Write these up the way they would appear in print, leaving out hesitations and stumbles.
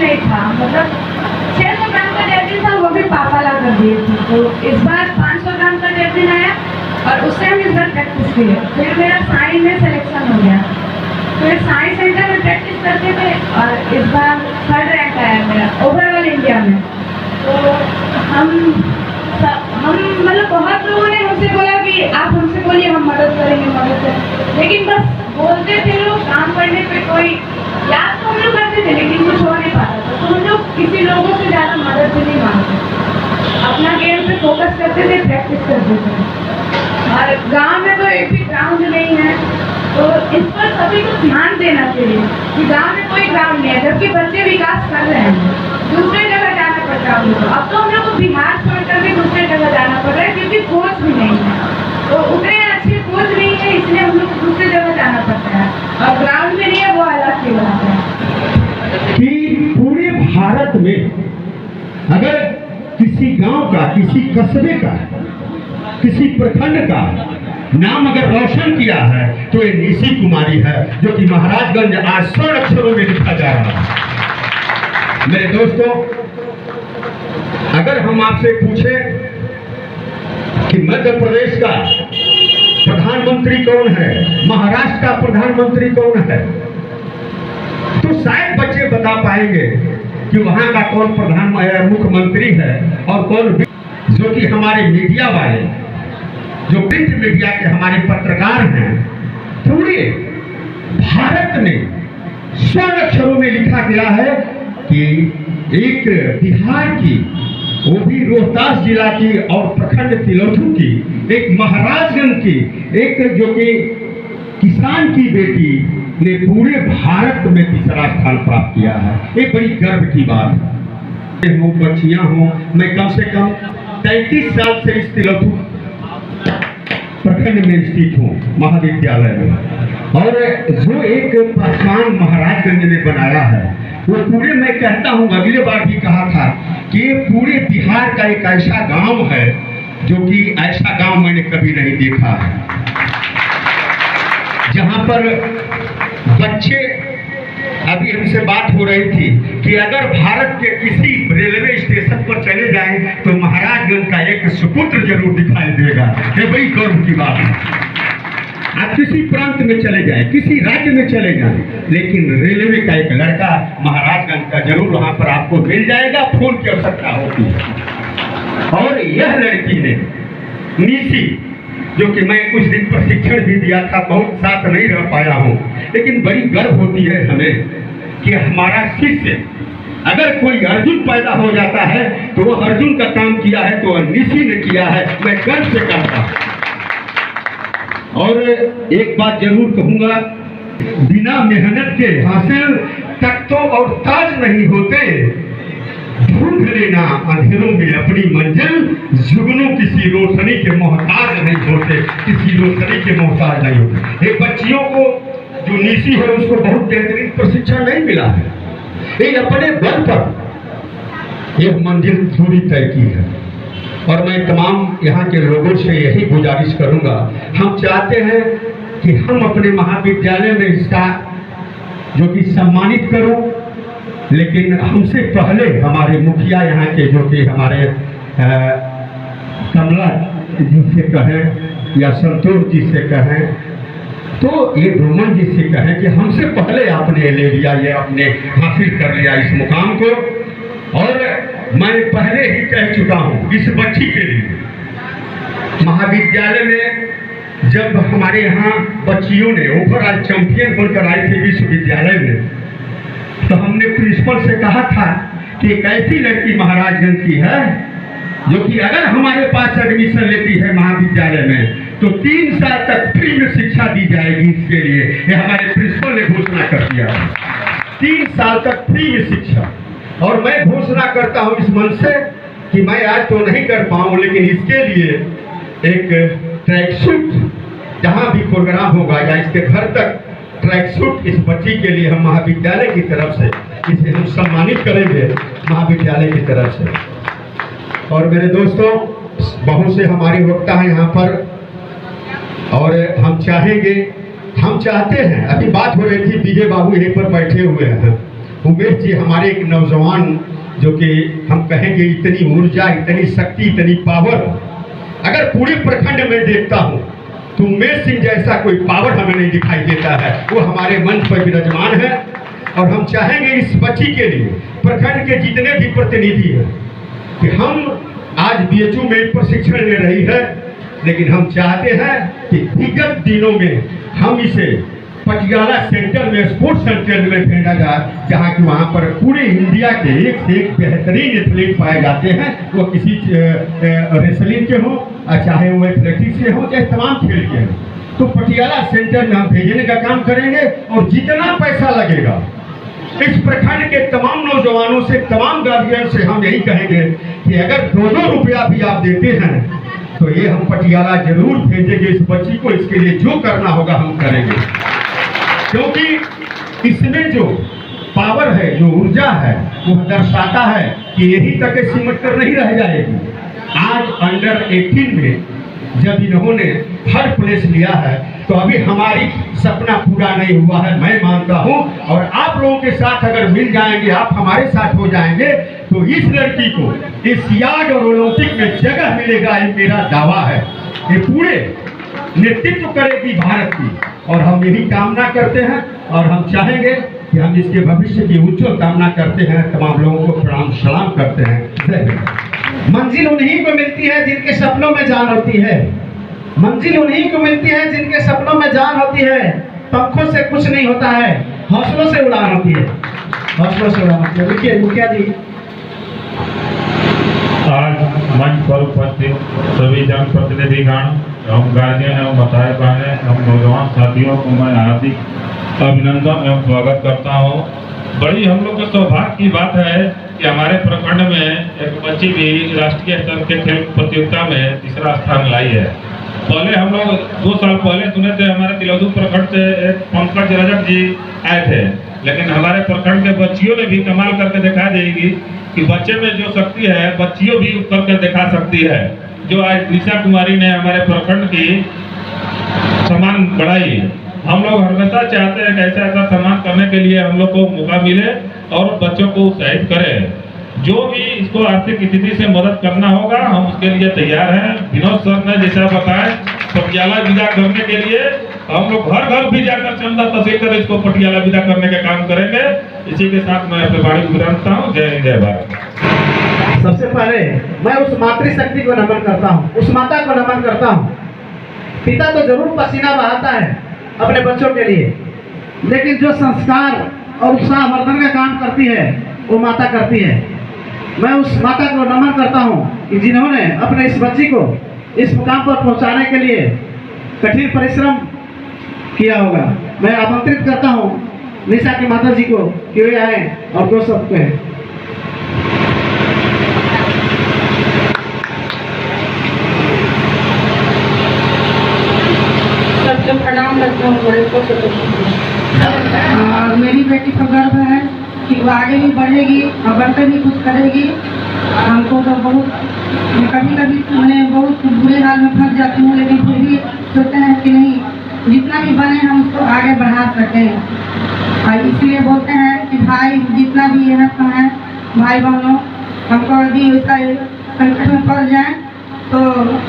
नहीं था, मतलब 600 ग्राम का जेवलिन था, वो भी पापा ला कर दिए थे। तो इस बार 500 ग्राम का जेवलिन आया और उससे हम इस बार प्रैक्टिस किए। फिर मेरा साई में सिलेक्शन हो गया, फिर साई सेंटर में प्रैक्टिस करते थे और इस बार 3rd रैंक आया मेरा ओवरऑल इंडिया में। तो हम मतलब बहुत लोगों ने हमसे बोला कि आप हमसे बोलिए, हम मदद करेंगे, लेकिन बस बोलते थे लोग, काम करने पे कोई याद तो हम लोग करते थे लेकिन कुछ हो नहीं पाता था। तो हम लोग किसी लोगों से ज़्यादा मदद भी नहीं मांगते, अपना गेम पे फोकस करते थे, प्रैक्टिस करते थे। और गांव में तो एक भी ग्राउंड नहीं है, तो इस पर सभी को ध्यान देना चाहिए कि गांव में कोई ग्राउंड नहीं है, जबकि बच्चे विकास कर रहे हैं। दूसरे जगह जाना पड़ता है हम लोग को, अब तो हम लोग को बिहार छोड़कर भी दूसरे जगह जाना पड़ रहा है क्योंकि कोच भी नहीं है, तो उतने अच्छे कोच नहीं है, इसलिए हम लोग को दूसरी जगह जाना पड़ता है। और ग्राउंड में नहीं है, वो अलग की बात है। कि पूरे भारत में अगर किसी गांव का, किसी कस्बे का, किसी प्रखंड का नाम अगर रोशन किया है तो ये निशी कुमारी है, जो कि महाराजगंज आज 100 अक्षरों में लिखा जा रहा है। मेरे दोस्तों, अगर हम आपसे पूछें कि मध्य प्रदेश का प्रधानमंत्री कौन है, महाराष्ट्र का प्रधानमंत्री कौन है, तो शायद बच्चे बता पाएंगे कि वहां का कौन मुख्यमंत्री है और कौन, जो कि हमारे मीडिया वाले, जो प्रिंट मीडिया के हमारे पत्रकार हैं, पूरे भारत में 100 अक्षरों में लिखा गया है कि एक बिहार की, वो भी रोहतास जिला की और प्रखंड तिलौथू की, एक महाराजगंज की, एक जो कि किसान की बेटी ने पूरे भारत में तीसरा स्थान प्राप्त किया है। एक बड़ी गर्व की बात है। बच्चियां हों, मैं कम से कम 33 साल से इस तिलौथू प्रखंड में स्थित हूँ महाविद्यालय में, और जो एक पहचान महाराजगंज ने बनाया है वो पूरे, मैं कहता हूँ, अगले बार भी कहा था कि ये पूरे बिहार का एक ऐसा गांव है जो कि ऐसा गांव मैंने कभी नहीं देखा है, जहां पर बच्चे, अभी हमसे बात हो रही थी कि अगर भारत के किसी रेलवे स्टेशन पर चले जाएं तो महाराजगंज का एक सुपुत्र जरूर दिखाई देगा। ये बड़ी गर्व की बात है। आप किसी प्रांत में चले जाएं, किसी राज्य में चले जाएं, लेकिन रेलवे का एक लड़का महाराजगंज का जरूर वहां पर आपको मिल जाएगा, फोन की आवश्यकता होती है। और यह लड़की ने निशी, जो कि मैं कुछ दिन प्रशिक्षण भी दिया था, बहुत साथ नहीं रह पाया हूँ, लेकिन बड़ी गर्व होती है हमें कि हमारा शिष्य, अगर कोई अर्जुन पैदा हो जाता है तो वो अर्जुन का काम किया है तो निशी ने किया है, मैं गर्व से कहता हूँ। और एक बात जरूर कहूंगा, बिना मेहनत के हासिल तख्तों और ताज नहीं होते, ढूंढ लेना अंधेरों में अपनी मंजिल, जुगनों किसी रोशनी के मोहताज नहीं होते, किसी रोशनी के मोहताज नहीं होते। ये बच्चियों को, जो निशी है, उसको बहुत बेहतरीन प्रशिक्षण नहीं मिला है, ये अपने बल पर एक मंजिल दूरी तय की है। और मैं तमाम यहाँ के लोगों से यही गुजारिश करूंगा, हम चाहते हैं कि हम अपने महाविद्यालय में इसका जो कि सम्मानित करो, लेकिन हमसे पहले हमारे मुखिया यहाँ के, जो कि हमारे कमला जी से कहें या संतोष जी से कहें, तो ये रोमन जी से कहें कि हमसे पहले आपने ले लिया, ये आपने हासिल कर लिया इस मुकाम को। और मैं पहले ही कह चुका हूँ, इस बच्ची के लिए महाविद्यालय में जब हमारे यहाँ बच्चियों ने ओवरऑल चैंपियन बनकर आई थी विश्वविद्यालय में, तो हमने प्रिंसिपल से कहा था कि एक ऐसी लड़की महाराजगंज की है जो कि अगर हमारे पास एडमिशन लेती है महाविद्यालय में तो 3 साल तक फ्री में शिक्षा दी जाएगी। इसके लिए ये हमारे प्रिंसिपल ने घोषणा कर दिया है, 3 साल तक फ्री में शिक्षा। और मैं घोषणा करता हूं इस मंच से कि मैं आज तो नहीं कर पाऊं, लेकिन इसके लिए एक ट्रैक सूट, जहां भी प्रोग्राम होगा या इसके घर तक ट्रैक सूट इस बच्ची के लिए हम महाविद्यालय की तरफ से इसे हम सम्मानित करेंगे, महाविद्यालय की तरफ से। और मेरे दोस्तों, बहुत से हमारे वक्ता हैं यहाँ पर, और हम चाहते हैं, अभी बात हो रही थी, विजय बाबू यहीं पर बैठे हुए हैं, उमेश जी हमारे एक नौजवान जो कि हम कहेंगे इतनी ऊर्जा, इतनी शक्ति, इतनी पावर अगर पूरे प्रखंड में देखता हूँ तो उमेश सिंह जैसा कोई पावर हमें नहीं दिखाई देता है। वो हमारे मंच पर विराजमान है और हम चाहेंगे इस बच्ची के लिए प्रखंड के जितने भी प्रतिनिधि हैं कि हम आज बीएचयू में प्रशिक्षण ले रही है, लेकिन हम चाहते हैं कि विगत दिनों में हम इसे पटियाला सेंटर में, स्पोर्ट्स सेंटर में भेजा जाए, जहाँ कि वहाँ पर पूरे इंडिया के एक से एक बेहतरीन एथलीट पाए जाते हैं। वो किसी रेसलिंग के हो, चाहे वो एथलेटिक्स के हो, चाहे तमाम खेल के हो। तो पटियाला सेंटर में हम भेजने का काम करेंगे और जितना पैसा लगेगा इस प्रखंड के तमाम नौजवानों से, तमाम गार्जियन से हम यही कहेंगे कि अगर 2-2 रुपया भी आप देते हैं तो ये हम पटियाला जरूर भेजेंगे इस बच्ची को। इसके लिए जो करना होगा हम करेंगे, क्योंकि इसमें जो पावर है, जो ऊर्जा है, वो दर्शाता है कि यही तक सिमट कर नहीं रह जाएगी। आज अंडर 18 में जब इन्होंने हर प्लेस लिया है तो अभी हमारी सपना पूरा नहीं हुआ है, मैं मानता हूं। और आप लोगों के साथ अगर मिल जाएंगे, आप हमारे साथ हो जाएंगे, तो इस लड़की को एशियाड और ओलंपिक में जगह मिलेगा, ये मेरा दावा है। ये पूरे नेतृत्व करेगी भारत की और हम यही कामना करते हैं और हम चाहेंगे कि हम इसके भविष्य की उज्जवल कामना करते हैं। तमाम लोगों को प्रणाम सलाम करते हैं। जय हिंद। मंजिल उन्हीं को मिलती है जिनके सपनों में जान होती है। मंजिल उन्हीं को मिलती है जिनके सपनों में जान होती है। पंखों से कुछ नहीं होता है, हौसलों से उड़ान होती है। हौसलों से उड़ान होती है। देखिए मुखिया जी, आज मंच पर उपस्थित सभी जनप्रतिनिधिगण एवं गार्जियन एवं माताएं बहनें एवं नौजवान साथियों को मैं हार्दिक अभिनंदन एवं स्वागत करता हूँ। बड़ी हम लोग को सौभाग्य की बात है कि हमारे प्रखंड में एक बच्ची भी राष्ट्रीय स्तर के खेल प्रतियोगिता में तीसरा स्थान लाई है। पहले हम लोग 2 साल पहले सुने थे, हमारे तिलौदू प्रखंड से एक पंकज रजक जी आए थे, लेकिन हमारे प्रखंड के बच्चियों ने भी कमाल करके दिखा देगी कि बच्चे में जो शक्ति है बच्चियों भी करके दिखा सकती है। जो आज निशा कुमारी ने हमारे प्रखंड की सम्मान बढ़ाई। हम लोग हमेशा चाहते हैं कि ऐसा सम्मान करने के लिए हम लोग को मौका मिले और बच्चों को उत्साहित करें। जो भी इसको आर्थिक स्थिति से मदद करना होगा हम उसके लिए तैयार हैं। विनोद सर ने जैसा बताया, पटियाला विदा करने के लिए हम लोग घर घर भी जाकर चंदा तहसील कर इसको पटियाला विदा करने का काम करेंगे। इसी के साथ मैं अपने वाणी को विरामता हूँ। जय हिंद, जय भारत। सबसे पहले मैं उस मातृशक्ति को नमन करता हूँ, उस माता को नमन करता हूँ। पिता तो जरूर पसीना बहाता है अपने बच्चों के लिए, लेकिन जो संस्कार और उत्साहवर्धन का काम करती है वो माता करती है। मैं उस माता को नमन करता हूँ कि जिन्होंने अपने इस बच्ची को इस मुकाम पर पहुँचाने के लिए कठिन परिश्रम किया होगा। मैं आमंत्रित करता हूँ निशा की माता जी को कि वे आए और 2 शब्द कहें। सबको प्रणाम करता हूँ, बड़े को और मेरी बेटी को गर्व है कि वो आगे भी बढ़ेगी और बढ़कर भी कुछ करेगी। हमको तो बहुत कभी कभी मैं बहुत बुरे हाल में फंस जाती हूँ, लेकिन फिर भी सोचते हैं कि नहीं, जितना भी बने हम उसको आगे बढ़ा सकें। और इसलिए बोलते हैं कि भाई जितना भी है भाई बहनों, हमको यदि उसका संकट में पड़ जाए तो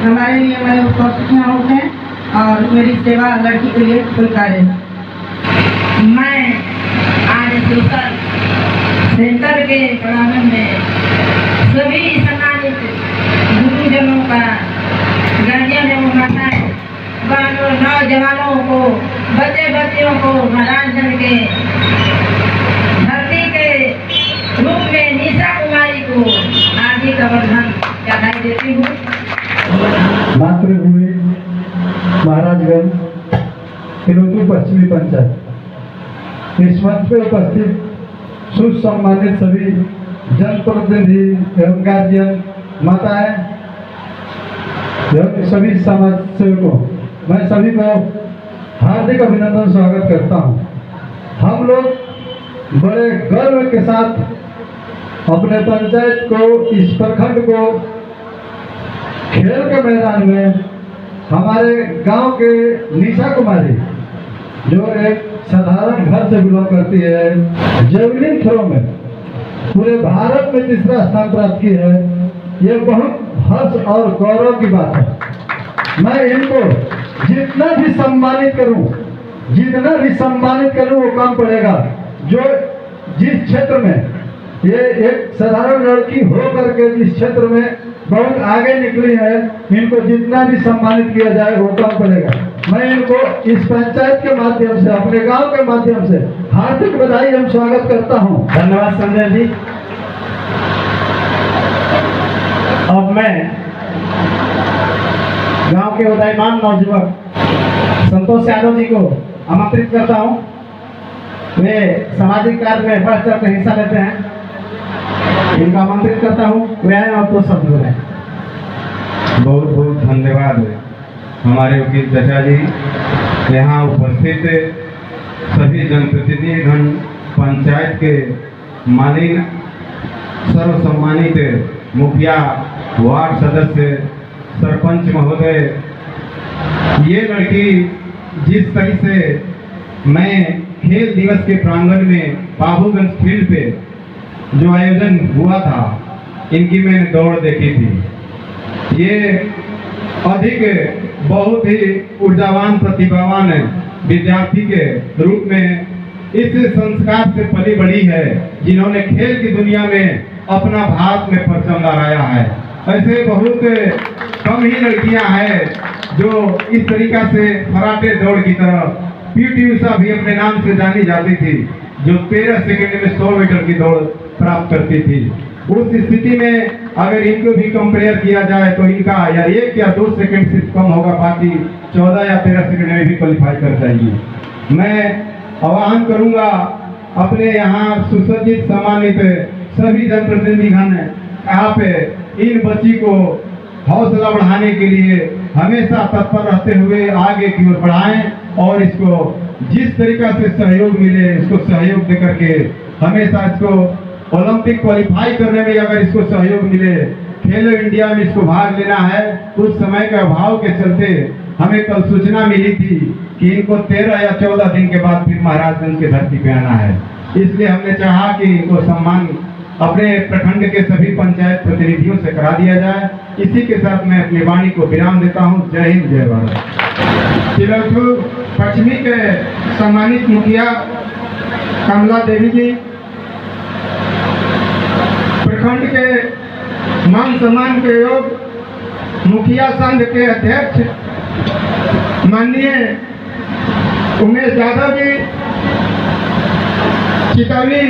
हमारे लिए मेरे उपस्थितियाँ होते हैं और मेरी सेवा लड़की के लिए स्वीकार है। मैं आज सोशल सेंटर के प्रांगण में सभी सम्मानित गुरुजनों का, गार्जियन एवं माताएं बहनों, नौजवानों को, बच्चियों को महाराजगंज के धरती के रूप में निशा कुमारी को हार्दिक अभिनंदन बधाई देती हूँ। मातृभूमि महाराजगंज तिलौदू पश्चिमी पंचायत, इस मंच पर उपस्थित सुसम्मानित सभी जनप्रतिनिधि एवं गार्जियन, माताएं एवं सभी समाज सेवकों, मैं सभी को हार्दिक अभिनंदन स्वागत करता हूं। हम लोग बड़े गर्व के साथ अपने पंचायत को, इस प्रखंड को खेल के मैदान में हमारे गांव के निशा कुमारी जो एक साधारण घर से बिलोंग करती है, जेवलिन थ्रो में पूरे भारत में तीसरा स्थान प्राप्त की है। ये बहुत हर्ष और गौरव की बात है। मैं इनको जितना भी सम्मानित करूं वो कम पड़ेगा। जो जिस क्षेत्र में ये एक साधारण लड़की हो करके जिस क्षेत्र में बहुत आगे निकली है, इनको जितना भी सम्मानित किया जाए वो कम पड़ेगा। मैं इनको इस पंचायत के माध्यम से, अपने गांव के माध्यम से हार्दिक बधाई एवं स्वागत करता हूं। धन्यवाद संजय जी। अब मैं गांव के उदयमान नौजुवक संतोष यादव जी को आमंत्रित करता हूं। वे सामाजिक कार्य में बढ़ चढ़ कर हिस्सा लेते हैं। इनको आमंत्रित करता हूं, वे आए और दो शब्द बोले। बहुत बहुत धन्यवाद हमारे वकील चाचा जी, यहाँ उपस्थित सभी जनप्रतिनिधिगण, पंचायत के माननीय सर्वसम्मानित मुखिया, वार्ड सदस्य, सरपंच महोदय। ये लड़की जिस तरह से मैं खेल दिवस के प्रांगण में बाबूगंज फील्ड पे जो आयोजन हुआ था, इनकी मैंने दौड़ देखी थी। ये अधिक बहुत ही ऊर्जावान, प्रतिभावान विद्यार्थी के रूप में इस संस्कार से पली बड़ी है, जिन्होंने खेल की दुनिया में अपना भारत में परचम लहराया है। ऐसे बहुत कम ही लड़कियां हैं जो इस तरीका से फराटे दौड़ की तरह, पीटी उषा भी अपने नाम से जानी जाती थी, जो 13 सेकंड में 100 मीटर की दौड़ प्राप्त करती थी। उस स्थिति में अगर इनको भी कंपेयर किया जाए तो इनका या 1 या 2 सेकंड से कम होगा, बाकी 14 या 13 सेकंड में भी क्वालिफाई कर जाएगी। मैं आह्वान करूंगा अपने यहाँ सुसज्जित सम्मानित सभी जनप्रतिनिधिगण, आप इन बच्ची को हौसला बढ़ाने के लिए हमेशा तत्पर रहते हुए आगे की ओर बढ़ाएं और इसको जिस तरीका से सहयोग मिले इसको सहयोग दे करके हमेशा इसको ओलंपिक क्वालिफाई करने में अगर इसको सहयोग मिले, खेलो इंडिया में इसको भाग लेना है। कुछ समय के अभाव के चलते हमें कल सूचना मिली थी कि इनको 13 या 14 दिन के बाद फिर महाराजगंज की धरती पे आना है। इसलिए हमने चाहा कि इनको सम्मान अपने प्रखंड के सभी पंचायत प्रतिनिधियों से करा दिया जाए। इसी के साथ मैं अपनी वाणी को विराम देता हूँ। जय हिंद, जय भारत। तिलकपुर पश्चिमी के सम्मानित मुखिया कमला देवी जी, प्रखंड के मान सम्मान के योग मुखिया संघ के अध्यक्ष माननीय उमेश यादव जी, चितौली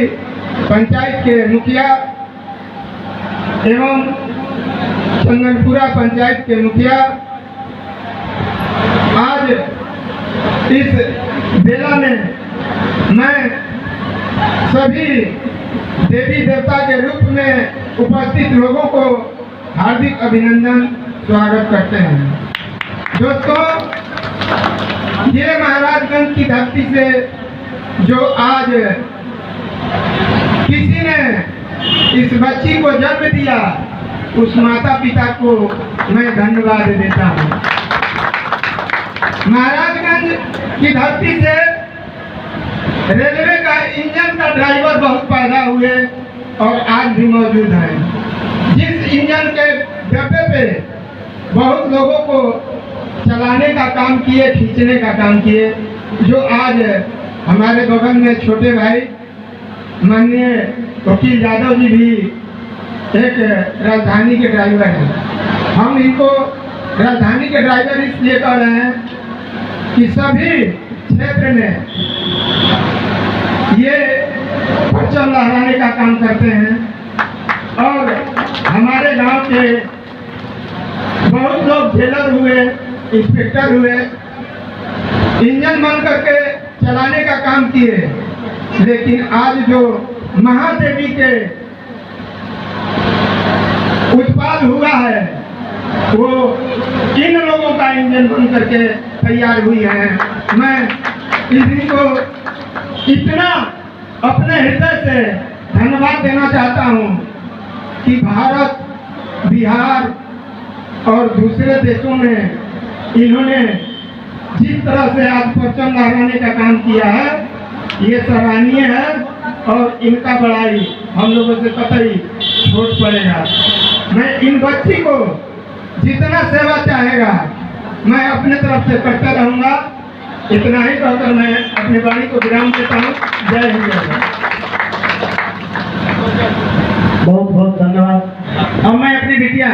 पंचायत के मुखिया एवं चंदनपुरा पंचायत के मुखिया, आज इस बेला में मैं सभी देवी देवता के रूप में उपस्थित लोगों को हार्दिक अभिनंदन स्वागत करते हैं। दोस्तों, ये महाराजगंज की धरती से जो आज किसी ने इस बच्ची को जन्म दिया, उस माता पिता को मैं धन्यवाद देता हूँ। महाराजगंज की धरती से रेलवे का इंजन का ड्राइवर बहुत पैदा हुए और आज भी मौजूद हैं। जिस इंजन के डब्बे पे बहुत लोगों को चलाने का काम किए, खींचने का काम किए, जो आज हमारे बगल में छोटे भाई माननीय वकील यादव जी भी एक राजधानी के ड्राइवर हैं। हम इनको राजधानी के ड्राइवर इसलिए कह रहे हैं कि सभी क्षेत्र में ये परचम लहराने का काम करते हैं और हमारे गांव के बहुत लोग जेलर हुए, इंस्पेक्टर हुए, इंजन बन करके चलाने का काम किए, लेकिन आज जो महादेवी के उत्पाद हुआ है वो इन लोगों का इंजन बन करके तैयार हुई है। मैं इनको इतना अपने हृदय से धन्यवाद देना चाहता हूँ कि भारत, बिहार और दूसरे देशों में इन्होंने जिस तरह से आज परचम लहराने का काम किया है, ये सराहनीय है और इनका बड़ाई हम लोगों से कतई छोट पड़ेगा। मैं इन बच्ची को जितना सेवा चाहेगा मैं अपने तरफ से करता रहूँगा। इतना ही कहकर मैं अपनी वाणी को विराम देता हूँ। जय हिंद। बहुत बहुत धन्यवाद। अब मैं अपनी बिटिया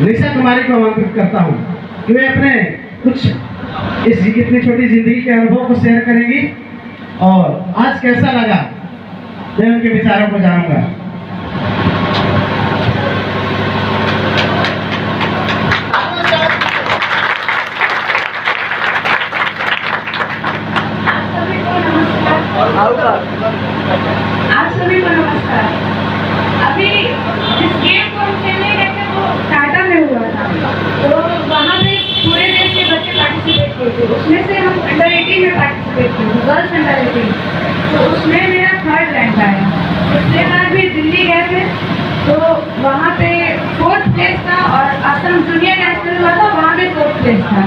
निशा कुमारी को आमंत्रित करता हूँ कि वे अपने कुछ इस इतनी छोटी जिंदगी के अनुभव को शेयर करेंगी और आज कैसा लगा मैं उनके विचारों को जानूंगा। आप सभी को नमस्कार। अभी जिस गेम को हम खेलने गए थे वो टाटा में हुआ था, तो वहाँ पे पूरे देश के बच्चे पार्टिसिपेट किए थे। उसमें से हम अंडर 18 में पार्टिसिपेट किए थे, गर्ल्स अंडर 18। तो उसमें मेरा 3rd रैंक आया। पिछले बार भी दिल्ली गए थे तो वहाँ पे 4th प्लेस था और असम जूनियर नेशनल हुआ था, वहाँ भी 4th प्लेस था।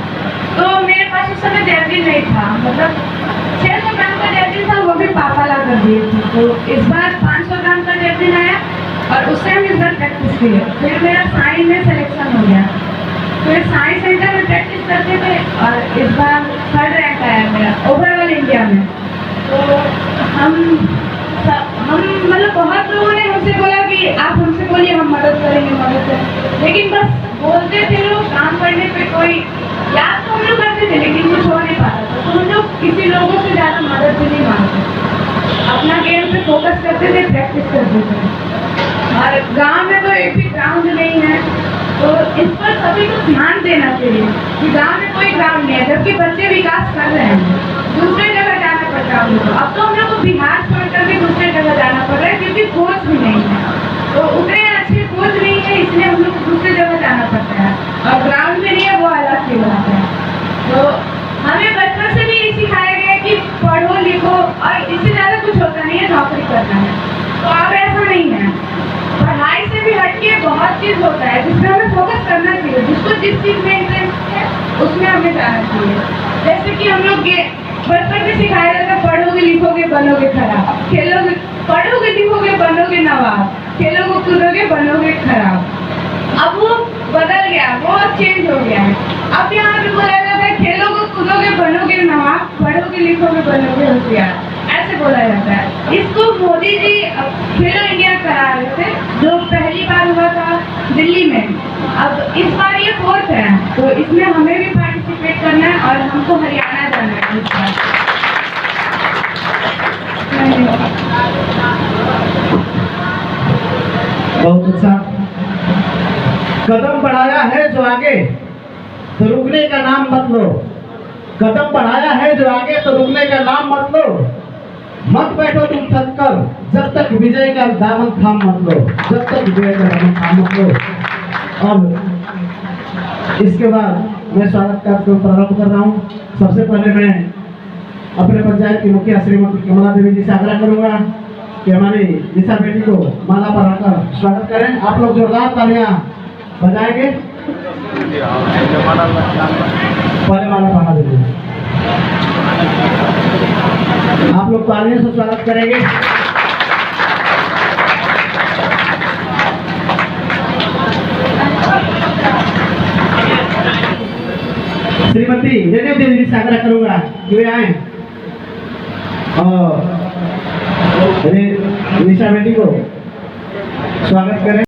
तो मेरे पास उस समय जेवलिन नहीं था, मतलब 600 ग्राम का जेवलिन था, वो भी पापा ला कर दिए थे। तो इस बार 500 ग्राम का जेवलिन आया और उससे हम इस बार प्रैक्टिस किए। फिर मेरा साइंस में सिलेक्शन हो गया। फिर साइंस सेंटर में प्रैक्टिस करते थे और इस बार 3rd रैंक आया मेरा ओवरऑल इंडिया में। तो हम मतलब बहुत लोगों ने हमसे बोला कि आप हमसे बोलिए, हम मदद करेंगे, लेकिन बस बोलते थे लोग, काम करने पे कोई याद तो हम लोग करते थे लेकिन कुछ हो नहीं पाता था। तो हम लोग किसी लोगों से ज़्यादा मदद भी नहीं मांगते, अपना गेम पे फोकस करते थे, प्रैक्टिस करते थे। और गांव में तो एक भी ग्राउंड नहीं है, तो इस पर सभी को ध्यान देना चाहिए कि गांव में कोई ग्राउंड नहीं है, जबकि बच्चे विकास कर रहे हैं। दूसरे जगह जाना पड़ता है हम लोग को। अब तो हम लोग को बिहार छोड़ करके दूसरे जगह जाना पड़ रहा है क्योंकि कोच भी नहीं है, तो उतने अच्छे कोच नहीं है, इसलिए हम लोग को दूसरे जगह जाना पड़ता है। और ग्राउंड में नहीं है वो अलग की बात है। तो हमें बचपन से भी ये सिखाया गया है कि पढ़ो लिखो और इससे ज़्यादा कुछ होता नहीं है, नौकरी करना है। तो अब ऐसा नहीं है, पढ़ाई से भी हटके बहुत चीज़ होता है जिसमें हमें फोकस करना चाहिए। जिसको जिस चीज़ में इंटरेस्ट है उसमें हमें जाना चाहिए। जैसे कि हम लोग बचपन में सिखाया जाता है, पढ़ोगे लिखोगे बनोगे खराब, खेलोगे पढ़ोगे लिखोगे बनोगे नवाब, खेलोगे कूदोगे बनोगे खराब। अब वो बदल गया, वो चेंज हो गया है। अब यहाँ पे बोला जाता है खेलोगे कूदोगे बनोगे नवाब, पढ़ोगे लिखोगे बनोगे होशियार, ऐसे बोला जाता है। इसको मोदी जी खेलो इंडिया करा रहे थे, जो पहली बार हुआ था दिल्ली में। अब इस बार ये 4th है, तो इसमें हमें भी पार्टिसिपेट करना है और हमको हरियाणा जाना है इस बार। बहुत अच्छा। कदम बढ़ाया है जो आगे तो रुकने का नाम मत लो। कदम बढ़ाया है जो आगे तो रुकने का नाम मत लो। मत बैठो तुम थक कर, जब तक विजय का दामन थाम मत लो, जब तक विजय का दामन थाम मत लो। अब इसके बाद मैं स्वागत कार्यक्रम प्रारंभ कर रहा हूँ। सबसे पहले मैं अपने पंचायत की मुखिया श्रीमती कमला देवी जी से आग्रह करूँगा कि हमारी दिशा बेटी को माला पर आकर स्वागत करें। आप लोग जोरदार तालियां बजाएंगे। पहले माला पहना दीजिए। आप लोग तालियों से स्वागत करेंगे। श्रीमती रेणु देवी जी से आग्रह करूंगा कि वे आए और निशा बेटी को स्वागत करें।